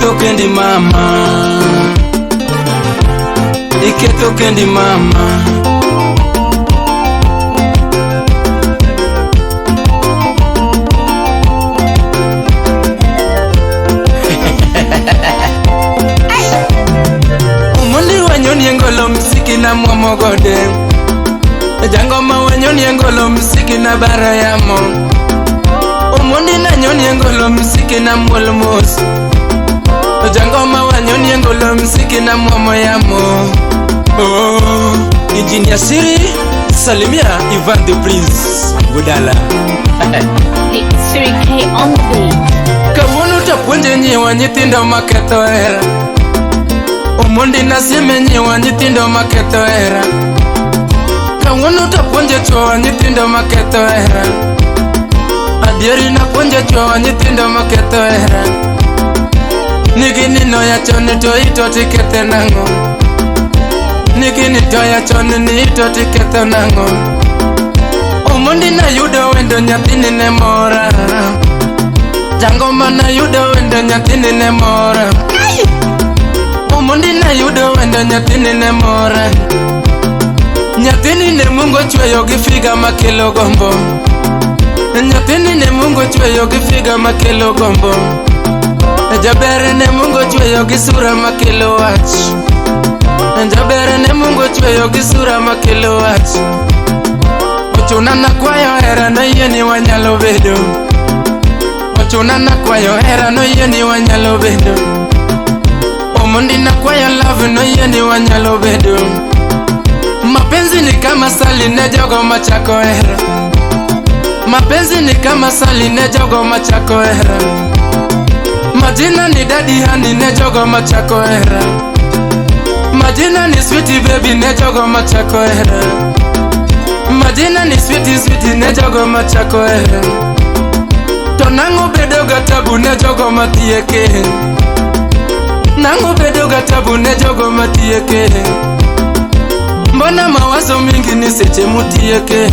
Iketo kendi mama, iketo kendi mama. Umundi wanyoni engolo msiki na mwamogode, jangoma wanyoni engolo msiki na barayamo. Umundi na nyoni engolo msiki na mwolmos, jangoma wanyoni engolo msiki na mwamoyamo. Oh, Engineer Siri, Salimia Ivan the Prince Budala. Siri K on the beat. Kawunu tapunje nyiwa nyitindo maketo era, umundi nasime nyiwa nyitindo maketo era. Kawunu tapunje chwa nyitindo maketo era, adieri napunje chwa nyitindo maketo era. Nigini no ya chone to ito tikete nango, nigini to ya chone ni ito tikete nango. Umundi na yudo wendo nyathini ne mora, jangoma na yudo wendo nyathini ne mora. Umundi na yudo wendo nyathini ne mora, nyathini ne Mungu chweyo gi figa makelo gombo, nyathini ne Mungu chweyo gi figa makelo gombo. Jabere ne Mungu chweyo gi sura makelo wach, jabere ne Mungu chweyo gi sura makelo wach. Ochuna na kwayo hera no yeni wanyalo bedo, ochuna na kwayo hera no yeni wanyalo bedo. Umundi na kwayo love no yeni wanyalo bedo. Mapenzi ni kama sali ne jogo machako hera, mapenzi ni kama sali ne jogo machako hera. Majina ni daddy honey ne jogo machako hera, majina ni sweetie baby ne jogo machako hera, majina ni sweetie ne jogo machako hera. To nango bedo gatabu ne jogo matieke, nango bedo gatabu ne jogo matieke. Mbona mawazo mingi ni seche mutieke,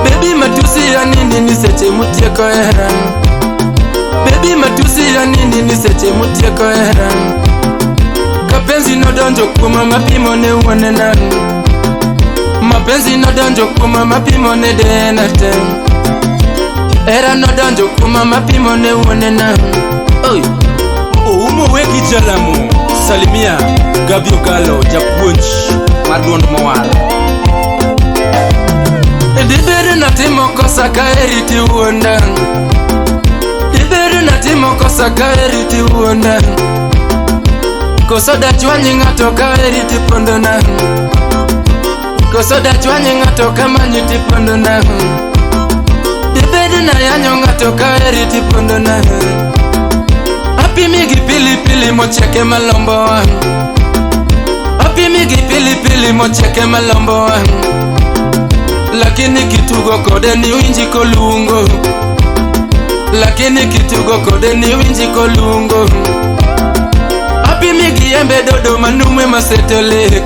baby matusi ya nini ni seche mutieko hera, baby matusi ya nini ni seche mutieko hera. Kapenzi no donjo kuma mapimo ne uone nani, mapenzi no donjo kuma mapimo ne denate, era no donjo kuma mapimo ne uone nani. Oi, Oumo weki jalamu, Salimia Gabio Galo, Japunch, Maduond Mawal. Dibere na timo kosa kaeriti uondan, dibere na timo kosa kaeriti uondan. Kosoda chwanyi ngato kaeriti pondonan, kosoda chwanyi ngato kamanyiti pondonan. Dibere na yanyo ngato kaeriti pondonan. Apimigi pili pili mocheke malombo wangu, apimigi pili pili mocheke malombo wangu. Lakini kitugo kode ni winji kolungo, lakini kitugo kode ni winji kolungo. Apimigi embe dodo manume masetole,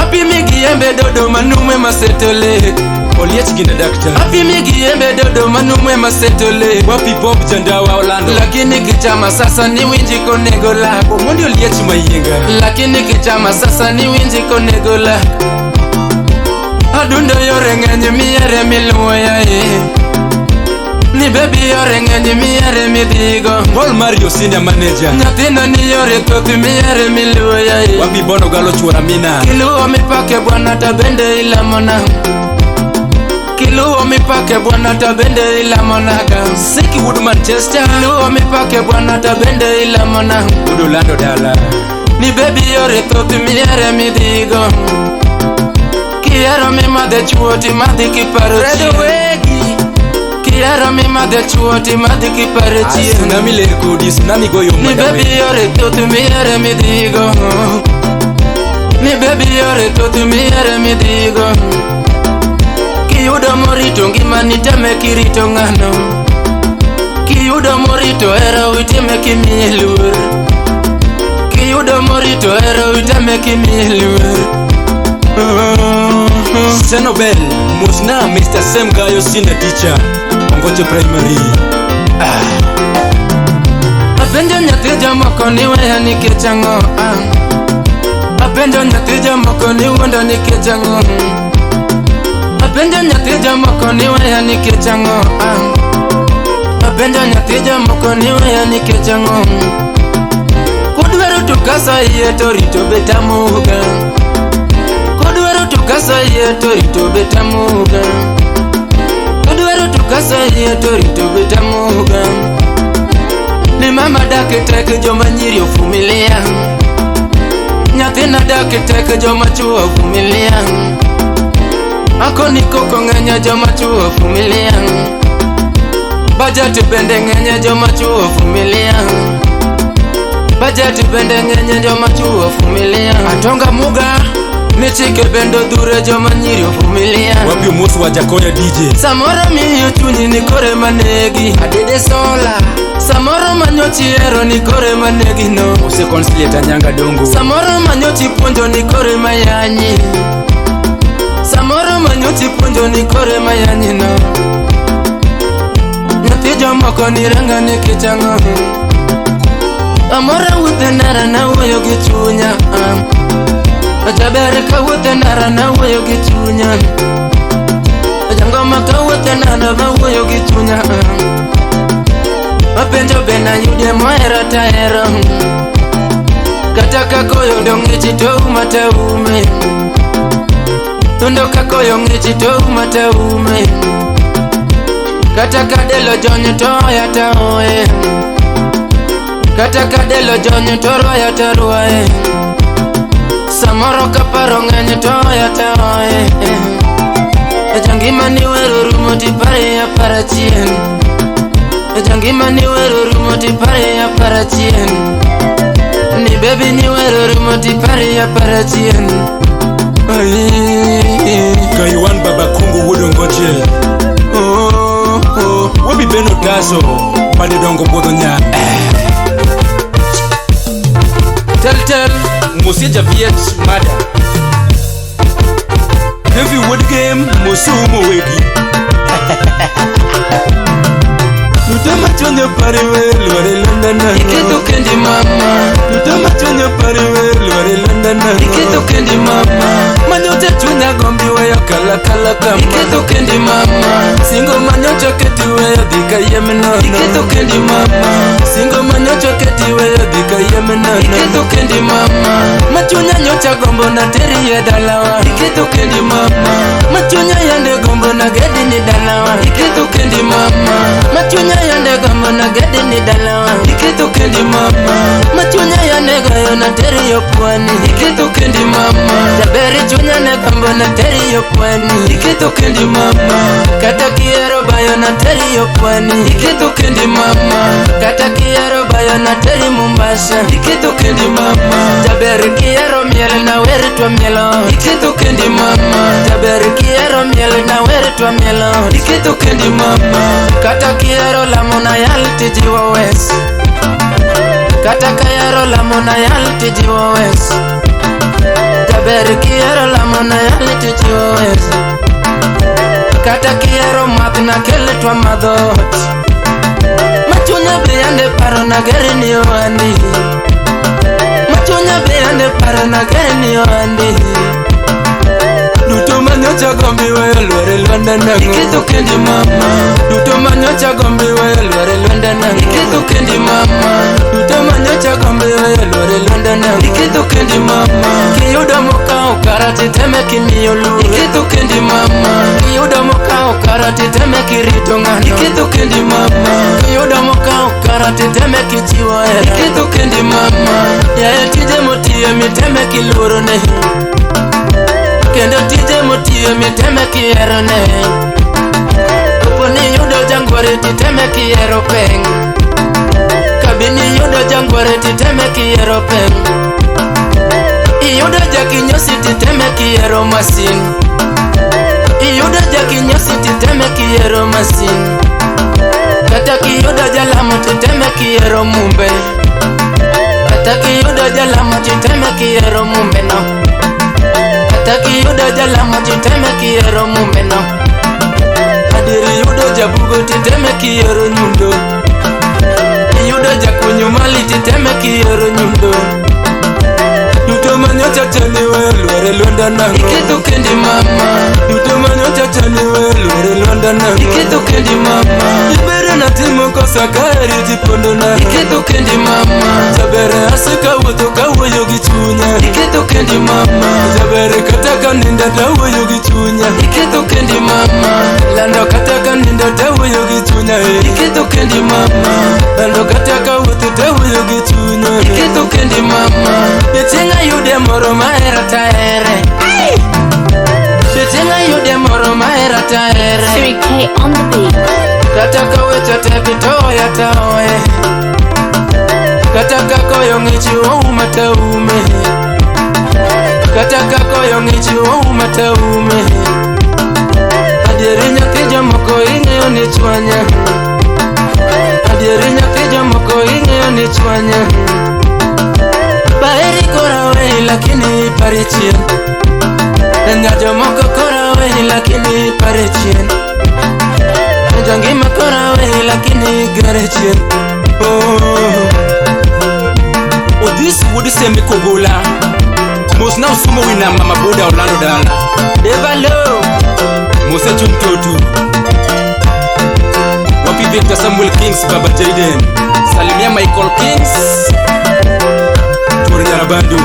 apimigi embe dodo manume masetole. Oliet gina dakta, apimigi embe dodo manume masetole. Wapi Bob Jandawa Orlando. Lakini kichama sasa ni winji konego lako, Omondi oliet mayenga. lakini kichama sasa ni winji konego lako. Adundo yore ng'eny miere miluwo yae, ni baby yore ng'eny miere midhigo. Paul Mario senior manager. Nyathino ni yore thoth miere miluwo yae. Wapi Bono Galo chwara mina. Kiluwo mipake bwana ta bende ilamona, kiluwo mipake bwana ta bende ilamonaga. Seki Wood Manchester. Kiluwo mipake bwana ta bende ilamona. Wood Orlando Dala. Ni baby yore thoth miere midhigo. Kiero mi madhe chuoti madhi kiparo chien, kiero mi madhe chuoti madhi kiparo chien. Tsunami ler kodi, tsunami goyo Ni madame. baby yore thoth miere midhigo, ni baby yore thoth miere midhigo. Kiyudo morito ngimani teme kirito ng'ano, kiyudo morito hero witime kimiye luor, kiyudo morito hero witime kimiye luor. Senobel, Musna, Mr. Sam Gayo, senior teacher, Ongoche Primary. jomoko ni weya nikech ang'o. Apenjo nyathi jomoko ni wuonda nikech ang'o. Apenjo nyathi jomoko ni weya nikech ang'o. Apenjo nyathi jomoko ni weya nikech ang'o. Kudwaro to kasa iye to rito betamuga. Kudwaro to kasa iye to rito betamuga. Kudwaro to kasa iye to rito betamuga. Ni mama dake tek joma nyiri ofumilia. Nyathina dake tek joma chuo ofumilia. Ako ni koko ng'enya joma chuo ofumilia. Budget bende ng'enya joma chuo ofumilia. Budget bende ng'enya joma chuo ofumilia. Atonga muga ni chike bendo dhure joma nyiri ofumilia. Wapi umusu wa Jakoya DJ? Samoro miyo chunyi ni kore manegi. Adede sola. Samoro manyochi ero ni kore manegi no. Use consulate nyanga dongo. Samoro manyochi ponjo ni kore mayanyi. Samoro manyochi ponjo ni kore mayanyi no. Nyathi jomoko ni ranga nikech ang'o. Amora wuothe ndara na wuoyo gi chunya. Ajaber ka wuothe ndara na wuoyo gi chunya. Ajangoma ka wuothe ndara na wuoyo gi chunya. Apenjo be na yude mohera tahero. Kata ka koyo dong' ng'ich to uma te ume. Tondo ka koyo ng'ich to uma te ume. Kata ka delo jony to oya ta oye. Kata ka delo jony to roya ta ruae. Samoro ka paro ng'eny to oya ta oye. Ejangima ni wero rumo ti pare ya parachien. Ejangima ni wero rumo ti pare ya parachien. Ni baby ni wero rumo ti pare ya parachien. Kaiwan baba kungu wudo ngoje. Wabi beno taso pade dongo bodo nya. Tell Musija Viet mada. Heavyweight game musumo wegi. Nutama chonyo pare we lware London. Iketo kendi mama. Nutama chonyo pare we lware London. Iketo kendi mama. Manyote chunya gombi weyo kala kala kama. Iketo kendi mama. Singo manyote keti weyo dika yemeno. Iketo kendi mama. Singo manyote keti weyo dika yemeno. Iketo kendi mama. Machunya nyocha gombo na teri ye dalawa. Iketo kendi mama. Machunya yande gombo na gedi ni dalawa. Iketo kendi mama. Machunya yande gombo na gedi ni dalawa. Iketo kendi mama. Machunya yande gayo na teri yo pwani. Iketo kendi mama. Jaberi chunya ne gombo na teri yo pwani. Iketo kendi mama. Kata kiero bayo na teri yo pwani. Iketo kendi mama. Kata kiero bayo na teri Mombasa. Iketo kendi mama. Jaberi kiero miel na weri twa mielo. Iketo kendi mama. Jaberi kiero miel na weri twa mielo. Iketo kendi mama. Kata kiero lamona yal tijiwa wes. Kata kiero lamona yal tijiwa wes. Jaberi kiero lamona yal tijiwa wes. Kata kiero math na kele twa madhot. Machunya be ande paro na geri ni oandi. Machunya be ande paro na geri ni oandi. Duto manyocha gombi weyo lware London. Iketo kendi mama. Duto manyocha gombi weyo lware London. Iketo kendi mama. Duto manyocha gombi weyo lware London. Iketo kendi mama. Kiyudo mokao karati teme kimiyo lure. Iketo kendi mama. Kiyudo mokao karati teme kirito ngano. Iketo kendi mama. Kiyudo mokao karati teme kichiwa era. Iketo kendi mama. Ya tije motiye miteme kiluro ne. Kendo tije motiye miteme kiero ne. Oponi yudo jangware titeme kiero peng. Kabini yudo jangware titeme kiero peng. Iyudo jakinyosi titeme kiero masin. Iyudo jakinyosi titeme kiero masin. Kata kiyudo jalamo titeme kiero mumbe. Kata kiyudo jalamo titeme kiero mumbe no. Kata kiyudo jalamo titeme kiero mumbe no. Adiri yudo jabugo titeme kiero nyundo. Iyudo jakunyo mali titeme kioro nyundo. Duto manyocha chani welwere luonda nango. Iketho kendi mama. Duto manyocha chani welwere luonda nango. Iketho kendi mama. Ibere na timo kosa kari jipondo nango. Iketho kendi mama. Jabere asika wuto kawuyo gi chunya. Iketho kendi mama. Jabere kataka ninda tawuyo gi chunya. Iketho kendi mama. Lando kataka ninda tawuyo gi chunya. Iketho kendi mama. Lando kataka wuto tawuyo gi chunya. Iketho kendi mama. Betenga yude moro maera taere. Betenga yude moro maera taere. 3K on the beat. Kataka wecha teki toya taoe. Kataka koyo ngichi wauma taume. Kataka koyo ngichi wauma taume. Adieri nyathi jomoko ing'eyo ni chwanya. Adieri nyathi jomoko ing'eyo ni chwanya. Baheri korawe lakini pare chien. Nyajomoko korawe lakini pare chien. Jangima korawe lakini gare chien. Odis wodi sembe kogola. Mos na usumo wina mama boda Orlando dala. Devalo Mose chuntotu. Wapi Victor Samuel Kings Baba Jaden. Salimia Michael Kings. Tori Nyarabandu.